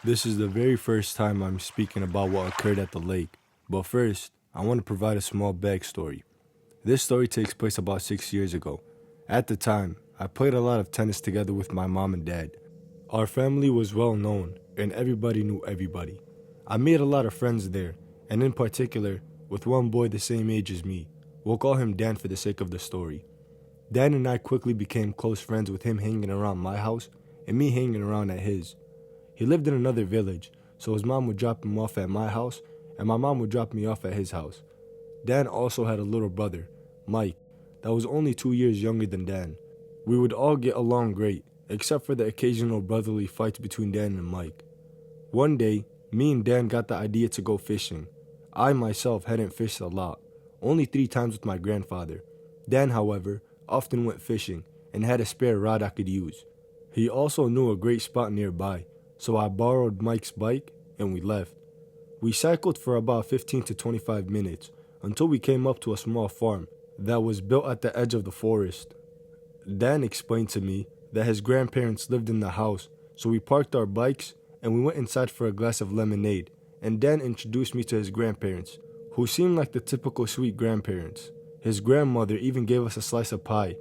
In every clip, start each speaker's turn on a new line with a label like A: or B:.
A: This is the very first time I'm speaking about what occurred at the lake, but first, I want to provide a small backstory. This story takes place about 6 years ago. At the time, I played a lot of tennis together with my mom and dad. Our family was well known, and everybody knew everybody. I made a lot of friends there, and in particular, with one boy the same age as me. We'll call him Dan for the sake of the story. Dan and I quickly became close friends with him hanging around my house and me hanging around at his. He lived in another village, so his mom would drop him off at my house, and my mom would drop me off at his house. Dan also had a little brother, Mike, that was only 2 years younger than Dan. We would all get along great, except for the occasional brotherly fights between Dan and Mike. One day, me and Dan got the idea to go fishing. I myself hadn't fished a lot, only 3 times with my grandfather. Dan, however, often went fishing and had a spare rod I could use. He also knew a great spot nearby, so I borrowed Mike's bike and we left. We cycled for about 15 to 25 minutes until we came up to a small farm that was built at the edge of the forest. Dan explained to me that his grandparents lived in the house, so we parked our bikes and we went inside for a glass of lemonade, and Dan introduced me to his grandparents, who seemed like the typical sweet grandparents. His grandmother even gave us a slice of pie,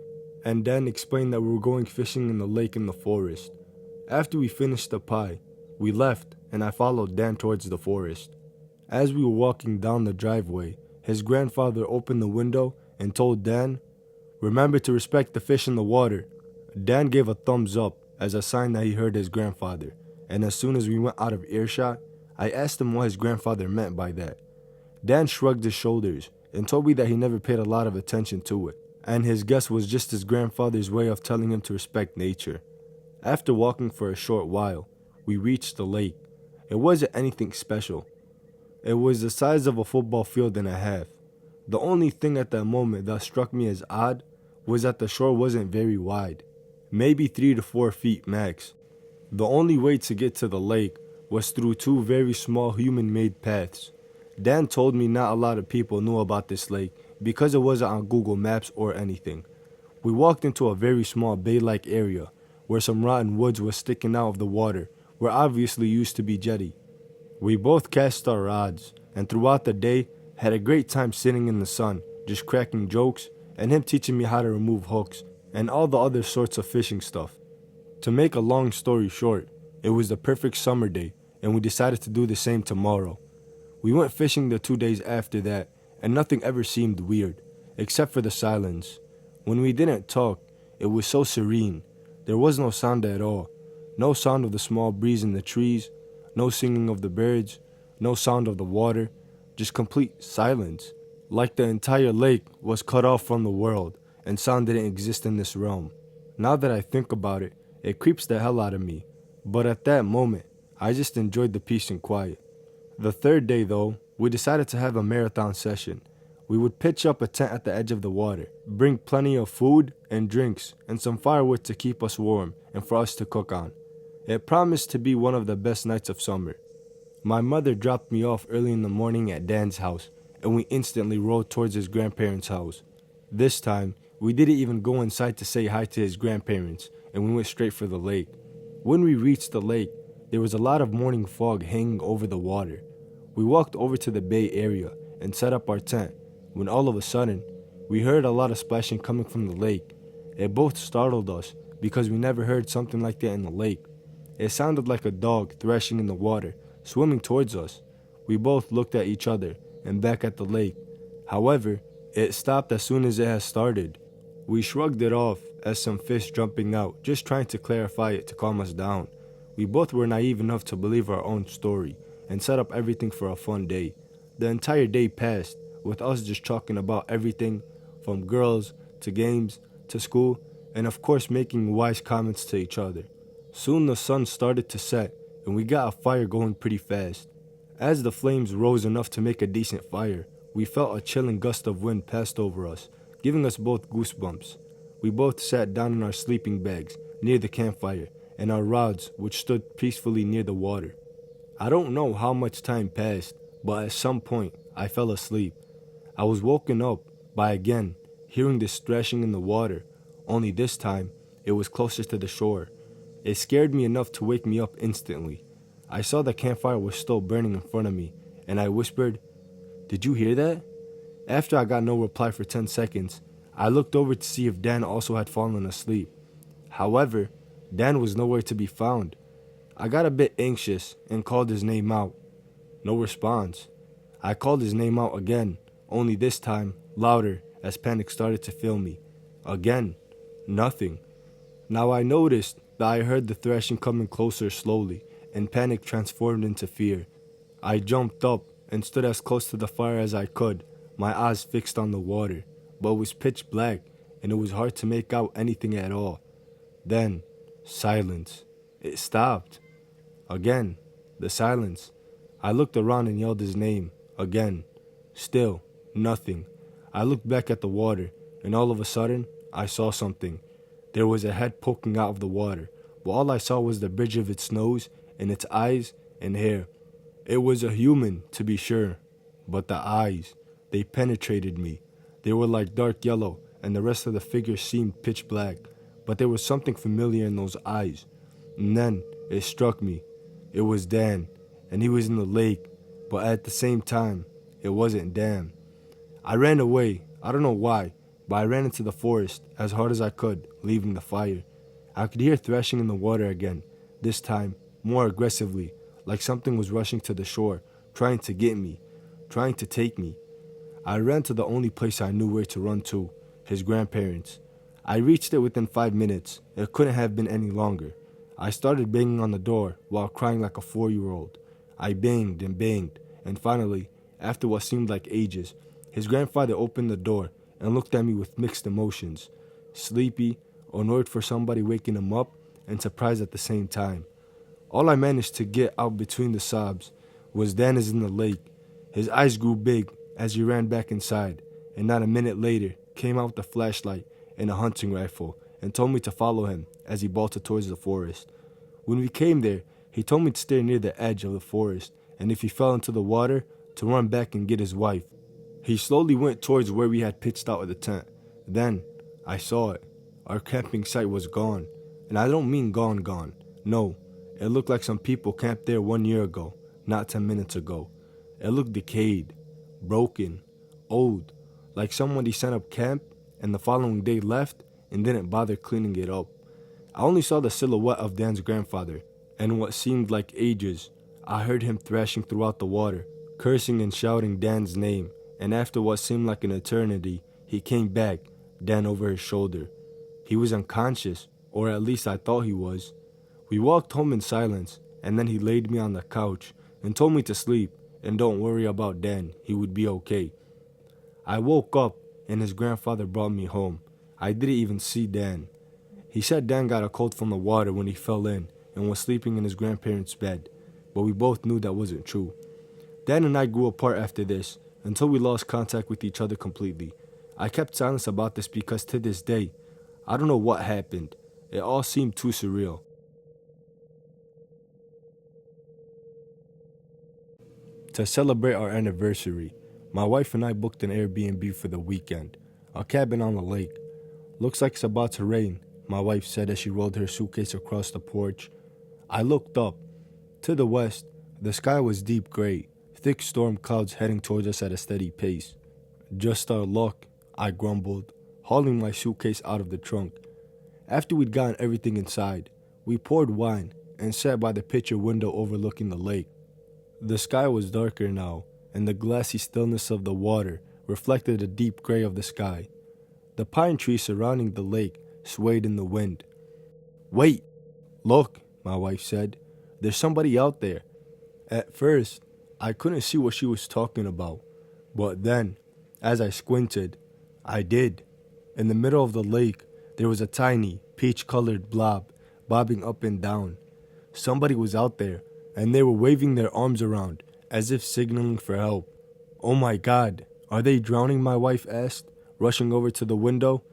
A: and Dan explained that we were going fishing in the lake in the forest. After we finished the pie, we left and I followed Dan towards the forest. As we were walking down the driveway, his grandfather opened the window and told Dan, "Remember to respect the fish in the water." Dan gave a thumbs up as a sign that he heard his grandfather, and as soon as we went out of earshot, I asked him what his grandfather meant by that. Dan shrugged his shoulders and told me that he never paid a lot of attention to it, and his guess was just his grandfather's way of telling him to respect nature. After walking for a short while, we reached the lake. It wasn't anything special. It was the size of a football field and a half. The only thing at that moment that struck me as odd was that the shore wasn't very wide, maybe 3 to 4 feet max. The only way to get to the lake was through 2 very small human-made paths. Dan told me not a lot of people knew about this lake because it wasn't on Google Maps or anything. We walked into a very small bay-like area where some rotten woods was sticking out of the water, where obviously used to be jetty. We both cast our rods, and throughout the day had a great time sitting in the sun, just cracking jokes, and him teaching me how to remove hooks, and all the other sorts of fishing stuff. To make a long story short, it was the perfect summer day, and we decided to do the same tomorrow. We went fishing the 2 days after that, and nothing ever seemed weird, except for the silence. When we didn't talk, it was so serene. There was no sound at all. No sound of the small breeze in the trees, no singing of the birds, no sound of the water, just complete silence. Like the entire lake was cut off from the world, and sound didn't exist in this realm. Now that I think about it, it creeps the hell out of me. But at that moment, I just enjoyed the peace and quiet. The third day though, we decided to have a marathon session. We would pitch up a tent at the edge of the water, bring plenty of food and drinks, and some firewood to keep us warm and for us to cook on. It promised to be one of the best nights of summer. My mother dropped me off early in the morning at Dan's house, and we instantly rode towards his grandparents' house. This time, we didn't even go inside to say hi to his grandparents, and we went straight for the lake. When we reached the lake, there was a lot of morning fog hanging over the water. We walked over to the bay area and set up our tent, when all of a sudden, we heard a lot of splashing coming from the lake. It both startled us because we never heard something like that in the lake. It sounded like a dog thrashing in the water, swimming towards us. We both looked at each other and back at the lake. However, it stopped as soon as it had started. We shrugged it off as some fish jumping out, just trying to clarify it to calm us down. We both were naive enough to believe our own story and set up everything for a fun day. The entire day passed with us just talking about everything from girls to games to school, and of course making wise comments to each other. Soon the sun started to set and we got a fire going pretty fast. As the flames rose enough to make a decent fire, we felt a chilling gust of wind passed over us, giving us both goosebumps. We both sat down in our sleeping bags near the campfire and our rods, which stood peacefully near the water. I don't know how much time passed, but at some point I fell asleep. I was woken up by again hearing this thrashing in the water, only this time it was closer to the shore. It scared me enough to wake me up instantly. I saw the campfire was still burning in front of me, and I whispered, "Did you hear that?" After I got no reply for 10 seconds, I looked over to see if Dan also had fallen asleep. However, Dan was nowhere to be found. I got a bit anxious and called his name out. No response. I called his name out again, only this time louder as panic started to fill me. Again, nothing. Now I noticed that I heard the thrashing coming closer slowly, and panic transformed into fear. I jumped up and stood as close to the fire as I could, my eyes fixed on the water, but it was pitch black and it was hard to make out anything at all. Then, silence. It stopped. Again, the silence. I looked around and yelled his name. Again. Still, nothing. I looked back at the water, and all of a sudden, I saw something. There was a head poking out of the water, but all I saw was the bridge of its nose and its eyes and hair. It was a human, to be sure, but the eyes, they penetrated me. They were like dark yellow, and the rest of the figure seemed pitch black, but there was something familiar in those eyes. And then it struck me. It was Dan, and he was in the lake, but at the same time, it wasn't Dan. I ran away. I don't know why, but I ran into the forest as hard as I could, leaving the fire. I could hear thrashing in the water again, this time more aggressively, like something was rushing to the shore, trying to get me, trying to take me. I ran to the only place I knew where to run to, his grandparents'. I reached it within 5 minutes. It couldn't have been any longer. I started banging on the door while crying like a 4-year-old. I banged, and finally, after what seemed like ages, his grandfather opened the door and looked at me with mixed emotions, sleepy, annoyed for somebody waking him up, and surprised at the same time. All I managed to get out between the sobs was Dan is in the lake. His eyes grew big as he ran back inside, and not a minute later came out with a flashlight and a hunting rifle and told me to follow him as he bolted towards the forest. When we came there, he told me to stay near the edge of the forest, and if he fell into the water, to run back and get his wife. He slowly went towards where we had pitched out of the tent. Then, I saw it. Our camping site was gone. And I don't mean gone. No, it looked like some people camped there 1 year ago, not 10 minutes ago. It looked decayed, broken, old, like somebody set up camp and the following day left and didn't bother cleaning it up. I only saw the silhouette of Dan's grandfather, and what seemed like ages, I heard him thrashing throughout the water, cursing and shouting Dan's name, and after what seemed like an eternity, he came back, Dan over his shoulder. He was unconscious, or at least I thought he was. We walked home in silence, and then he laid me on the couch and told me to sleep and don't worry about Dan, he would be okay. I woke up and his grandfather brought me home. I didn't even see Dan. He said Dan got a cold from the water when he fell in and was sleeping in his grandparents' bed, but we both knew that wasn't true. Dan and I grew apart after this until we lost contact with each other completely. I kept silence about this because to this day, I don't know what happened. It all seemed too surreal. To celebrate our anniversary, my wife and I booked an Airbnb for the weekend, a cabin on the lake. Looks like it's about to rain, my wife said as she rolled her suitcase across the porch. I looked up. To the west, the sky was deep gray, thick storm clouds heading towards us at a steady pace. Just our luck, I grumbled, hauling my suitcase out of the trunk. After we'd gotten everything inside, we poured wine and sat by the picture window overlooking the lake. The sky was darker now, and the glassy stillness of the water reflected the deep gray of the sky. The pine trees surrounding the lake swayed in the wind. "Wait! Look," my wife said. "There's somebody out there." At first, I couldn't see what she was talking about, but then, as I squinted, I did. In the middle of the lake, there was a tiny, peach-colored blob bobbing up and down. Somebody was out there, and they were waving their arms around as if signaling for help. "Oh my God, are they drowning?" my wife asked, rushing over to the window.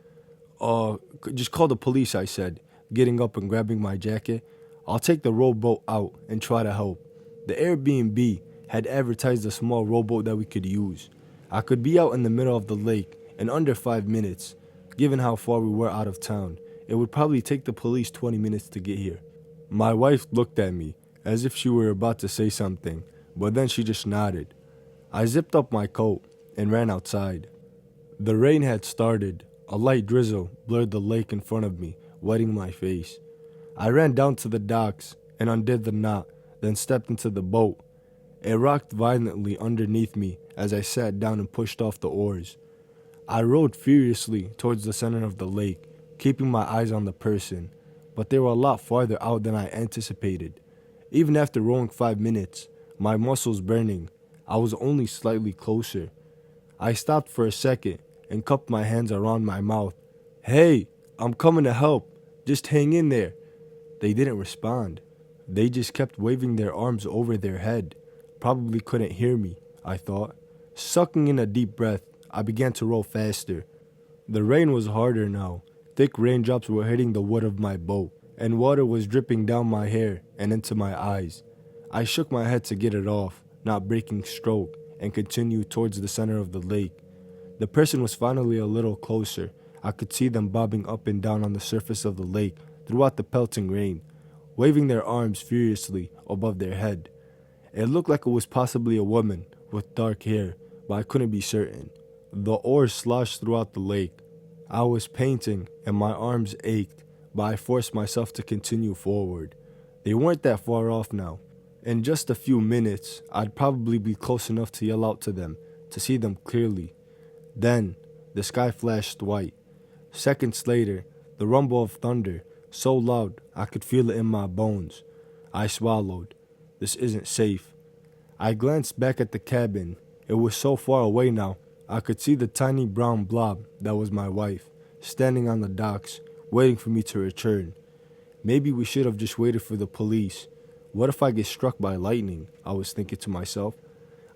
A: Just call the police," I said, getting up and grabbing my jacket. "I'll take the rowboat out and try to help." The Airbnb had advertised a small rowboat that we could use. I could be out in the middle of the lake in under 5 minutes. Given how far we were out of town, it would probably take the police 20 minutes to get here. My wife looked at me, as if she were about to say something, but then she just nodded. I zipped up my coat and ran outside. The rain had started. A light drizzle blurred the lake in front of me, wetting my face. I ran down to the docks and undid the knot, then stepped into the boat. It rocked violently underneath me as I sat down and pushed off the oars. I rowed furiously towards the center of the lake, keeping my eyes on the person, but they were a lot farther out than I anticipated. Even after rowing 5 minutes, my muscles burning, I was only slightly closer. I stopped for a second and cupped my hands around my mouth. "Hey, I'm coming to help. Just hang in there." They didn't respond. They just kept waving their arms over their head. Probably couldn't hear me, I thought. Sucking in a deep breath, I began to row faster. The rain was harder now. Thick raindrops were hitting the wood of my boat, and water was dripping down my hair and into my eyes. I shook my head to get it off, not breaking stroke, and continued towards the center of the lake. The person was finally a little closer. I could see them bobbing up and down on the surface of the lake throughout the pelting rain, waving their arms furiously above their head. It looked like it was possibly a woman with dark hair, but I couldn't be certain. The oars sloshed throughout the lake. I was panting and my arms ached, but I forced myself to continue forward. They weren't that far off now. In just a few minutes, I'd probably be close enough to yell out to them, to see them clearly. Then, the sky flashed white. Seconds later, the rumble of thunder, so loud I could feel it in my bones. I swallowed. This isn't safe. I glanced back at the cabin. It was so far away now, I could see the tiny brown blob that was my wife, standing on the docks, waiting for me to return. Maybe we should have just waited for the police. What if I get struck by lightning? I was thinking to myself.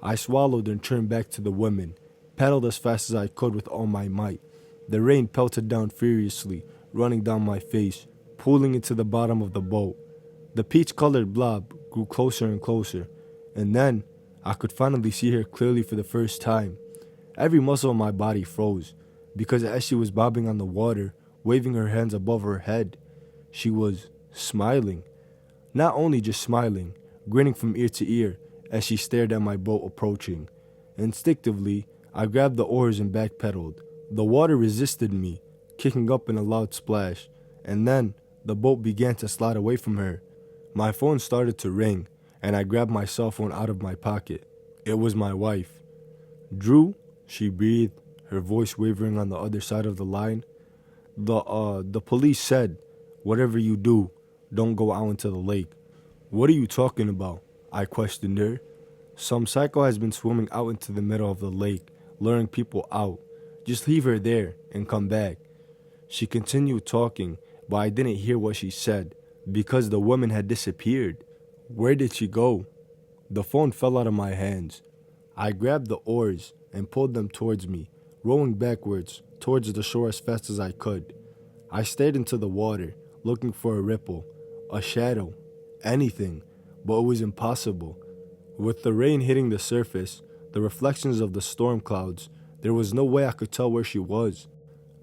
A: I swallowed and turned back to the women, paddled as fast as I could with all my might. The rain pelted down furiously, running down my face, pooling into the bottom of the boat. The peach-colored blob grew closer and closer, and then I could finally see her clearly for the first time. Every muscle in my body froze, because as she was bobbing on the water, waving her hands above her head, she was smiling. Not only just smiling, grinning from ear to ear as she stared at my boat approaching. Instinctively, I grabbed the oars and backpedaled. The water resisted me, kicking up in a loud splash, and then the boat began to slide away from her. My phone started to ring, and I grabbed my cell phone out of my pocket. It was my wife. "Drew," she breathed, her voice wavering on the other side of the line. The police said, whatever you do, don't go out into the lake." "What are you talking about?" I questioned her. "Some psycho has been swimming out into the middle of the lake, luring people out. Just leave her there and come back." She continued talking, but I didn't hear what she said, because the woman had disappeared. Where did she go? The phone fell out of my hands. I grabbed the oars and pulled them towards me, rowing backwards towards the shore as fast as I could. I stared into the water, looking for a ripple, a shadow, anything, but it was impossible. With the rain hitting the surface, the reflections of the storm clouds, there was no way I could tell where she was.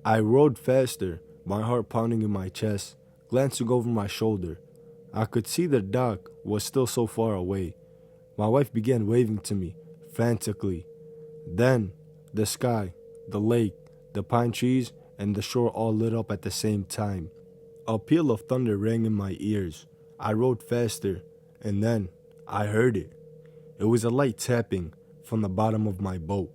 A: I rowed faster, my heart pounding in my chest, glancing over my shoulder. I could see the dock was still so far away. My wife began waving to me, frantically. Then, the sky, the lake, the pine trees, and the shore all lit up at the same time. A peal of thunder rang in my ears. I rowed faster, and then I heard it. It was a light tapping from the bottom of my boat.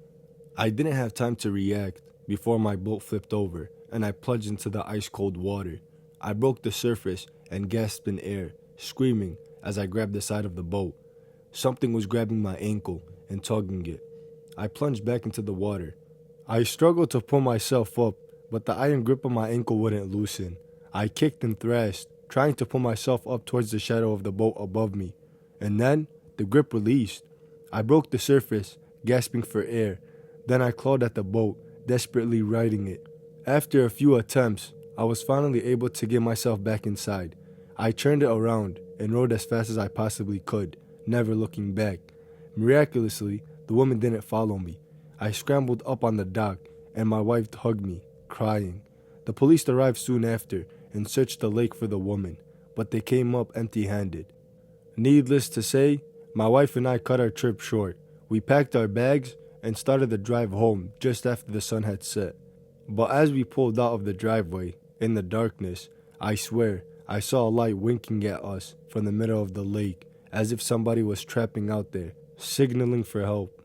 A: I didn't have time to react before my boat flipped over and I plunged into the ice-cold water. I broke the surface and gasped in air, screaming as I grabbed the side of the boat. Something was grabbing my ankle and tugging it. I plunged back into the water. I struggled to pull myself up, but the iron grip on my ankle wouldn't loosen. I kicked and thrashed, trying to pull myself up towards the shadow of the boat above me. And then, the grip released. I broke the surface, gasping for air. Then I clawed at the boat, desperately righting it. After a few attempts, I was finally able to get myself back inside. I turned it around and rowed as fast as I possibly could, never looking back. Miraculously, the woman didn't follow me. I scrambled up on the dock, and my wife hugged me, crying. The police arrived soon after and searched the lake for the woman, but they came up empty-handed. Needless to say, my wife and I cut our trip short. We packed our bags and started the drive home just after the sun had set. But as we pulled out of the driveway, in the darkness, I swear, I saw a light winking at us from the middle of the lake, as if somebody was trapping out there, signaling for help.